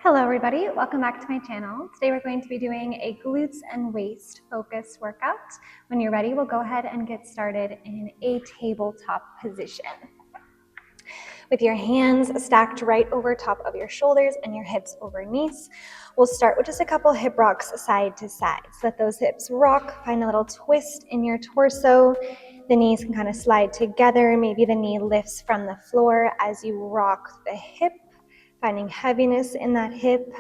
Hello everybody, welcome back to my channel. Today we're going to be doing a glutes and waist focus workout. When you're ready, we'll go ahead and get started in a tabletop position. With your hands stacked right over top of your shoulders and your hips over knees, we'll start with just a couple hip rocks side to side. So let those hips rock, find a little twist in your torso. The knees can kind of slide together. Maybe the knee lifts from the floor as you rock the hip, finding heaviness in that hip,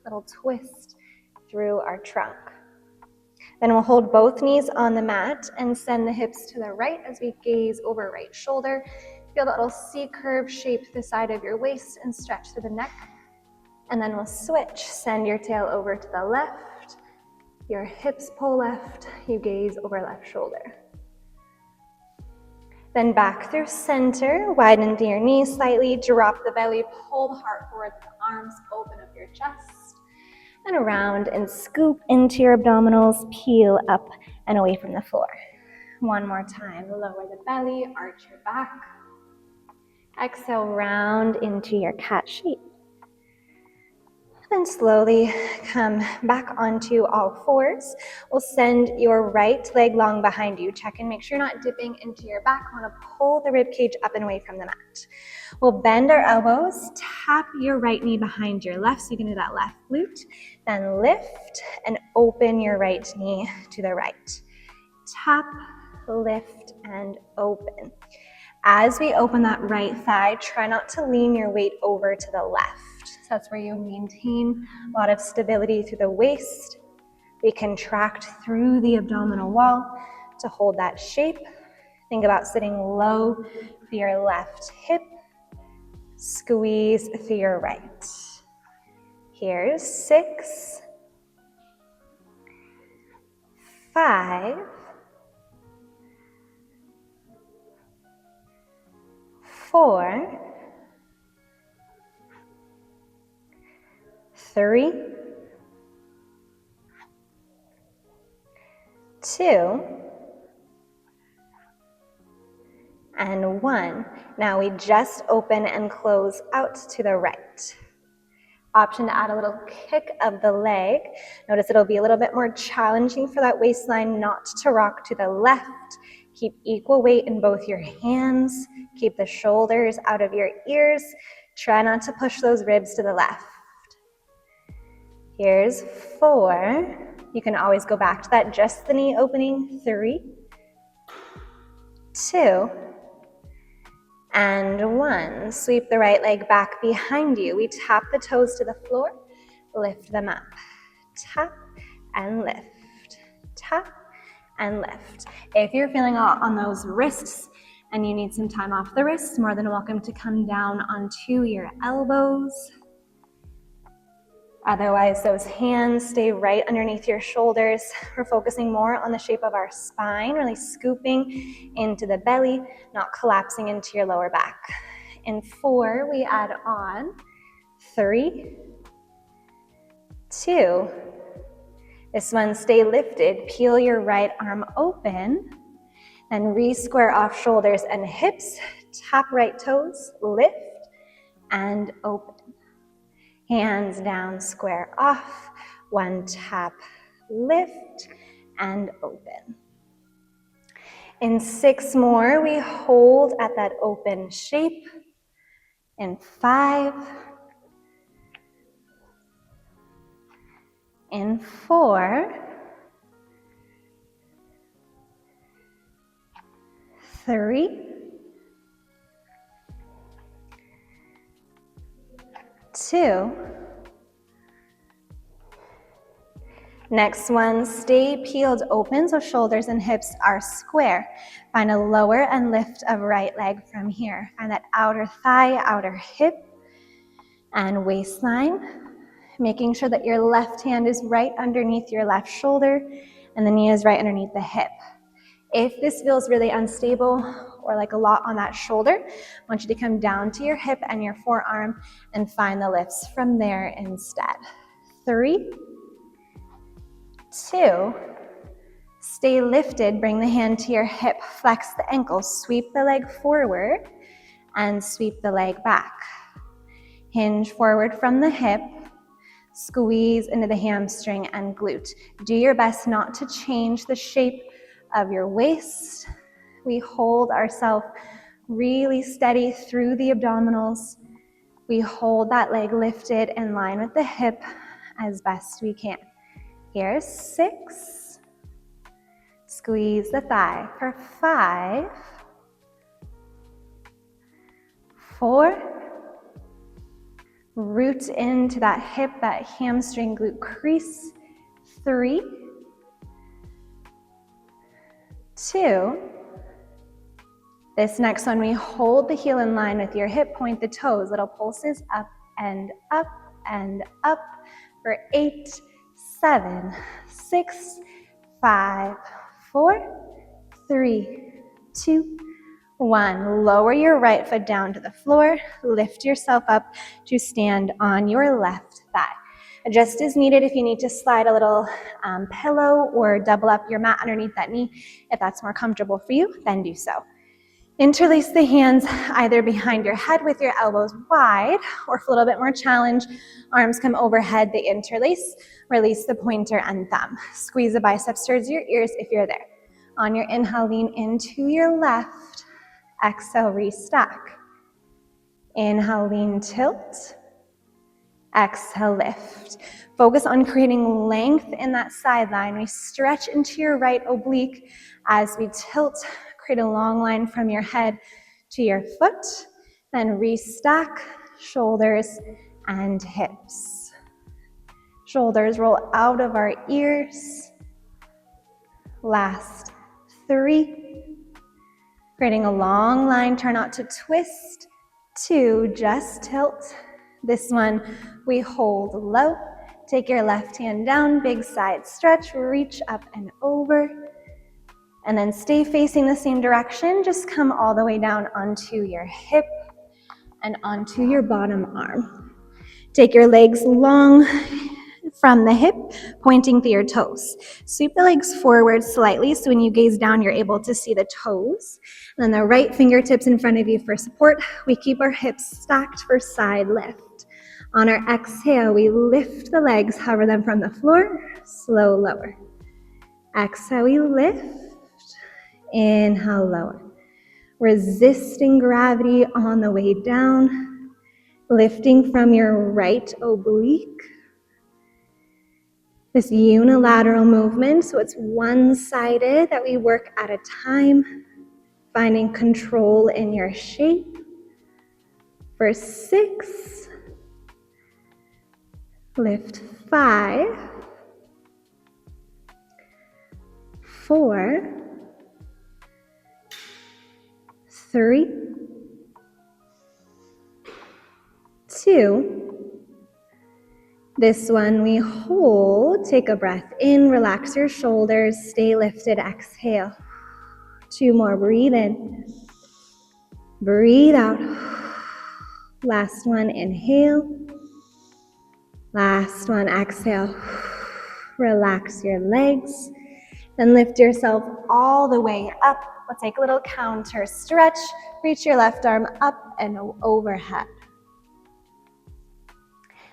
little twist through our trunk. Then we'll hold both knees on the mat and send the hips to the right as we gaze over right shoulder. Feel that little C-curve shape the side of your waist and stretch through the neck. And then we'll switch. Send your tail over to the left. Your hips pull left. You gaze over left shoulder. Then back through center, widen into your knees slightly, drop the belly, pull the heart forward, the arms open up your chest, and around and scoop into your abdominals, peel up and away from the floor. One more time, lower the belly, arch your back. Exhale, round into your cat shape. Then slowly come back onto all fours. We'll send your right leg long behind you. Check and make sure you're not dipping into your back. We want to pull the rib cage up and away from the mat. We'll bend our elbows, tap your right knee behind your left so you can do that left glute. Then lift and open your right knee to the right. Tap, lift, and open. As we open that right thigh, try not to lean your weight over to the left. So that's where you maintain a lot of stability through the waist. We contract through the abdominal wall to hold that shape. Think about sitting low for your left hip. Squeeze through your right. Here's 6, 5, 4, 3, 2, and 1. Now we just open and close out to the right. Option to add a little kick of the leg. Notice it'll be a little bit more challenging for that waistline not to rock to the left. Keep equal weight in both your hands. Keep the shoulders out of your ears. Try not to push those ribs to the left. Here's 4. You can always go back to that, just the knee opening. 3, 2, and 1. Sweep the right leg back behind you. We tap the toes to the floor, lift them up. Tap and lift. Tap and lift. If you're feeling on those wrists and you need some time off the wrists, more than welcome to come down onto your elbows. Otherwise, those hands stay right underneath your shoulders. We're focusing more on the shape of our spine, really scooping into the belly, not collapsing into your lower back. In 4, we add on 3, 2. This one, stay lifted. Peel your right arm open, and re-square off shoulders and hips. Tap right toes, lift, and open. Hands down, square off. 1 tap, lift, and open. In 6 more, we hold at that open shape. In 5. In 4. 3. 2. Next one, stay peeled open so shoulders and hips are square. Find a lower and lift of right leg from here. Find that outer thigh, outer hip, and waistline. Making sure that your left hand is right underneath your left shoulder and the knee is right underneath the hip. If this feels really unstable or like a lot on that shoulder, I want you to come down to your hip and your forearm and find the lifts from there instead. 3, 2, stay lifted, bring the hand to your hip, flex the ankle, sweep the leg forward and sweep the leg back. Hinge forward from the hip, Squeeze into the hamstring and glute. Do your best not to change the shape of your waist. We hold ourselves really steady through the abdominals. We hold that leg lifted in line with the hip as best we can. Here's 6. Squeeze the thigh for 5, 4. Root into that hip, that hamstring glute crease. 3, 2. This next one, we hold the heel in line with your hip, point the toes, little pulses up and up and up for 8, 7, 6, 5, 4, 3, 2, 1. Lower your right foot down to the floor, lift yourself up to stand on your left thigh. Adjust as needed if you need to slide a little pillow or double up your mat underneath that knee. If that's more comfortable for you, then do so. Interlace the hands either behind your head with your elbows wide, or for a little bit more challenge, arms come overhead, they interlace, release the pointer and thumb. Squeeze the biceps towards your ears if you're there. On your inhale, lean into your left. Exhale, restack. Inhale, lean, tilt. Exhale, lift. Focus on creating length in that sideline. We stretch into your right oblique as we tilt. Create a long line from your head to your foot. Then restack, shoulders and hips. Shoulders roll out of our ears. Last 3. Creating a long line, try not to twist. 2, just tilt. This one, we hold low. Take your left hand down, big side stretch, reach up and over. And then stay facing the same direction. Just come all the way down onto your hip and onto your bottom arm. Take your legs long from the hip, pointing to your toes. Sweep the legs forward slightly so when you gaze down, you're able to see the toes. And then the right fingertips in front of you for support. We keep our hips stacked for side lift. On our exhale, we lift the legs, hover them from the floor, slow lower. Exhale, we lift. Inhale, lower. Resisting gravity on the way down. Lifting from your right oblique. This unilateral movement, so it's one-sided that we work at a time. Finding control in your shape. For 6. Lift 5. 4. 3, 2, this one we hold, take a breath in, relax your shoulders, stay lifted, exhale. 2 more, breathe in, breathe out. Last one, inhale. Last one, exhale. Relax your legs, then lift yourself all the way up. We'll take a little counter stretch. Reach your left arm up and overhead.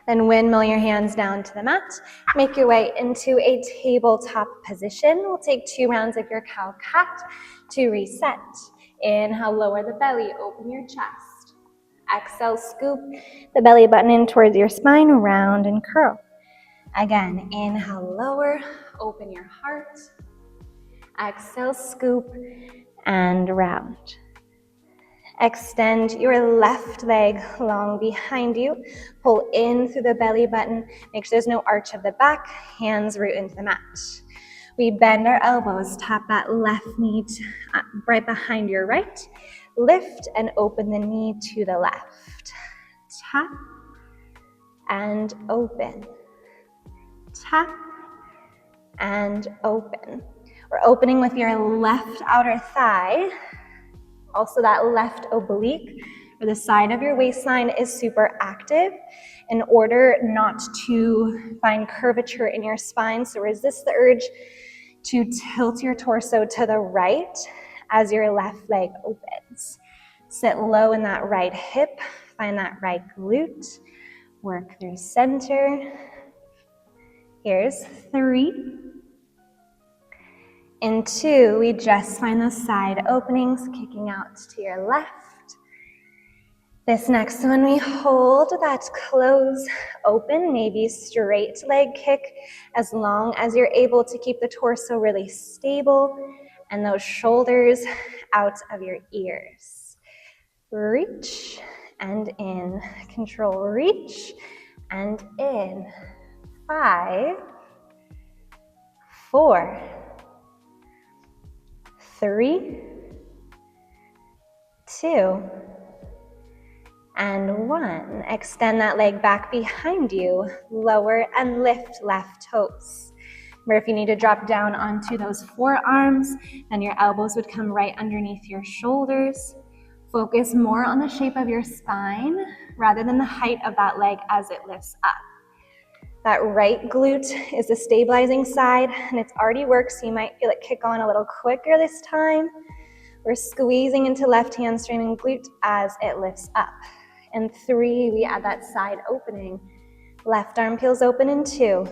Then windmill your hands down to the mat. Make your way into a tabletop position. We'll take 2 rounds of your cow-cat to reset. Inhale, lower the belly, open your chest. Exhale, scoop the belly button in towards your spine, round and curl. Again, inhale, lower, open your heart. Exhale, scoop and round. Extend your left leg long behind you. Pull in through the belly button. Make sure there's no arch of the back. Hands root into the mat. We bend our elbows. Tap that left knee right behind your right. Lift and open the knee to the left. Tap and open. Tap and open. We're opening with your left outer thigh. Also that left oblique, where the side of your waistline is super active in order not to find curvature in your spine. So resist the urge to tilt your torso to the right as your left leg opens. Sit low in that right hip, find that right glute, work through center, Here's 3. In 2, we just find those side openings, kicking out to your left. This next one, we hold that close open, maybe straight leg kick, as long as you're able to keep the torso really stable and those shoulders out of your ears. Reach and in. Control, reach and in. 5, 4, 3, 2, and 1. Extend that leg back behind you. Lower and lift left toes. Remember, if you need to drop down onto those forearms, then your elbows would come right underneath your shoulders. Focus more on the shape of your spine rather than the height of that leg as it lifts up. That right glute is the stabilizing side, and it's already worked, so you might feel it kick on a little quicker this time. We're squeezing into left hamstring and glute as it lifts up. In 3, we add that side opening. Left arm peels open in 2.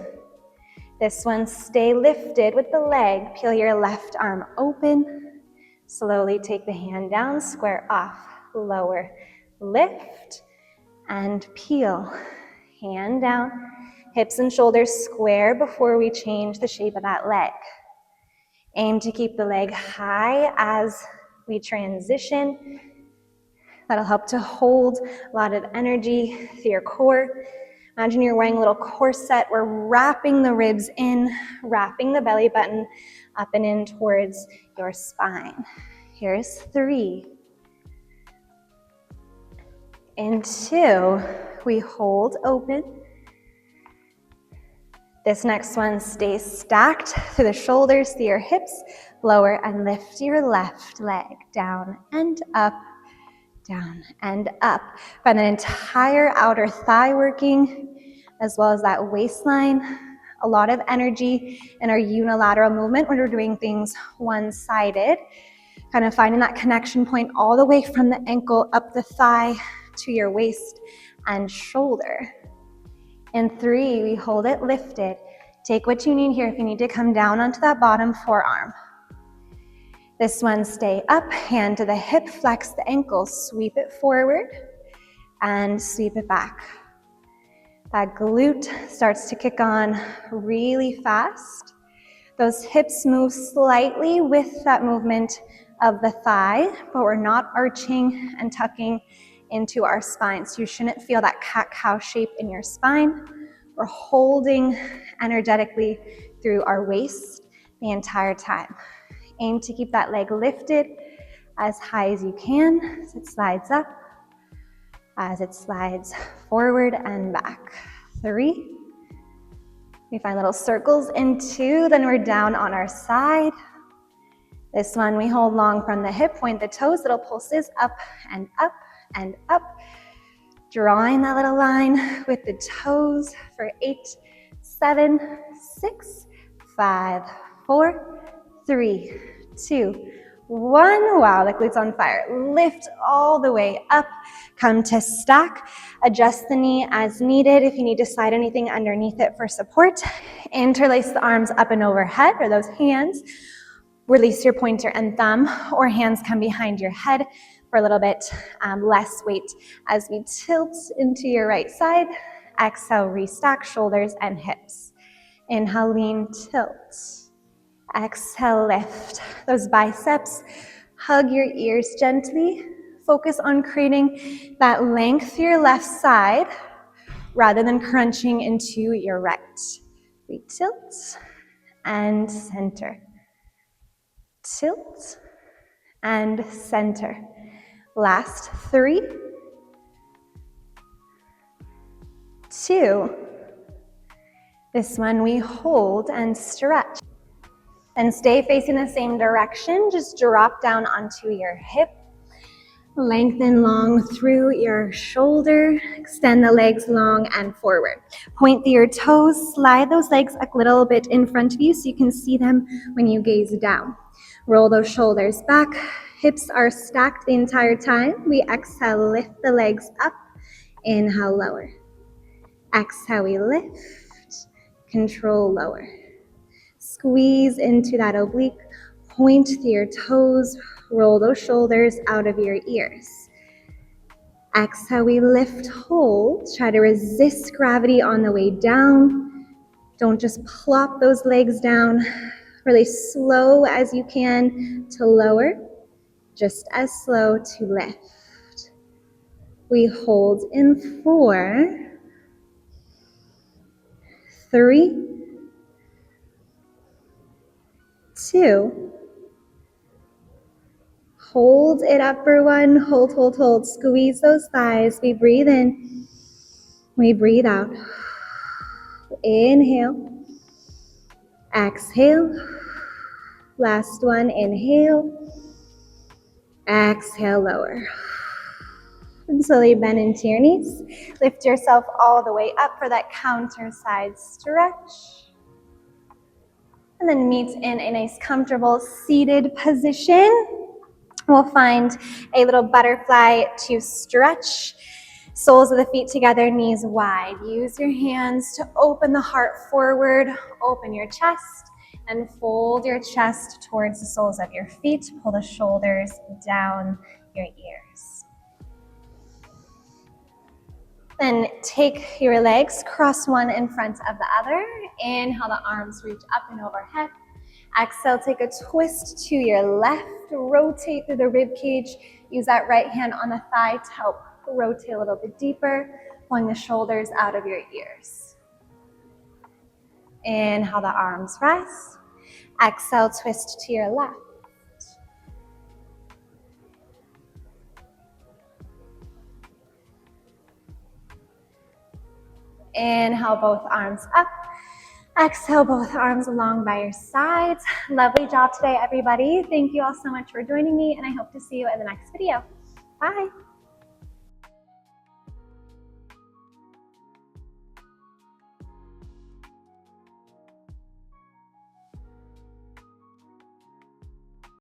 This one, stay lifted with the leg. Peel your left arm open. Slowly take the hand down, square off, lower, lift, and peel. Hand down, hips and shoulders square before we change the shape of that leg. Aim to keep the leg high as we transition. That'll help to hold a lot of energy through your core. Imagine you're wearing a little corset. We're wrapping the ribs in, wrapping the belly button up and in towards your spine. Here's 3. In 2, we hold open. This next one, stay stacked through the shoulders, through your hips. Lower and lift your left leg. Down and up, down and up. Find that entire outer thigh working, as well as that waistline. A lot of energy in our unilateral movement when we're doing things one-sided. Kind of finding that connection point all the way from the ankle up the thigh to your waist and shoulder. In 3, we hold it lifted. Take what you need here if you need to come down onto that bottom forearm. This one, stay up, hand to the hip, flex the ankle, sweep it forward, and sweep it back. That glute starts to kick on really fast. Those hips move slightly with that movement of the thigh, but we're not arching and tucking into our spine. So you shouldn't feel that cat-cow shape in your spine. We're holding energetically through our waist the entire time. Aim to keep that leg lifted as high as you can as it slides up, as it slides forward and back. 3. We find little circles in 2, then we're down on our side. This one, we hold long from the hip, point the toes, little pulses up and up and up. Drawing that little line with the toes for 8, 7, 6, 5, 4, 3, 2, 1. Wow, the glute's on fire. Lift all the way up. Come to stack. Adjust the knee as needed. If you need to slide anything underneath it for support. Interlace the arms up and overhead, or those hands. Release your pointer and thumb, or hands come behind your head for a little bit less weight as we tilt into your right side. Exhale, restack shoulders and hips. Inhale, lean, tilt. Exhale, lift. Those biceps, hug your ears gently. Focus on creating that length to your left side rather than crunching into your right. We tilt and center. Tilt and center. Last 3, 2. This one we hold and stretch. And stay facing the same direction. Just drop down onto your hip. Lengthen long through your shoulder. Extend the legs long and forward. Point to your toes. Slide those legs a little bit in front of you so you can see them when you gaze down. Roll those shoulders back. Hips are stacked the entire time. We exhale, lift the legs up. Inhale, lower. Exhale, we lift. control lower. Squeeze into that oblique, point through your toes, roll those shoulders out of your ears. Exhale, we lift, hold. Try to resist gravity on the way down. Don't just plop those legs down. Really slow as you can to lower, just as slow to lift. We hold in 4, 3, 2. Hold it up for 1. Hold, hold, hold. Squeeze those thighs. We breathe in. We breathe out. Inhale. Exhale. Last one. Inhale. Exhale, lower. And slowly bend into your knees. Lift yourself all the way up for that counter side stretch. And then meet in a nice comfortable seated position. We'll find a little butterfly to stretch. Soles of the feet together, knees wide. Use your hands to open the heart forward, open your chest, and fold your chest towards the soles of your feet. Pull the shoulders down your ears. Then take your legs, cross one in front of the other. Inhale, the arms reach up and overhead. Exhale, take a twist to your left, rotate through the rib cage. Use that right hand on the thigh to help rotate a little bit deeper, pulling the shoulders out of your ears. Inhale, the arms rise. Exhale, twist to your left. Inhale, both arms up. Exhale, both arms along by your sides. Lovely job today, everybody. Thank you all so much for joining me, and I hope to see you in the next video. Bye.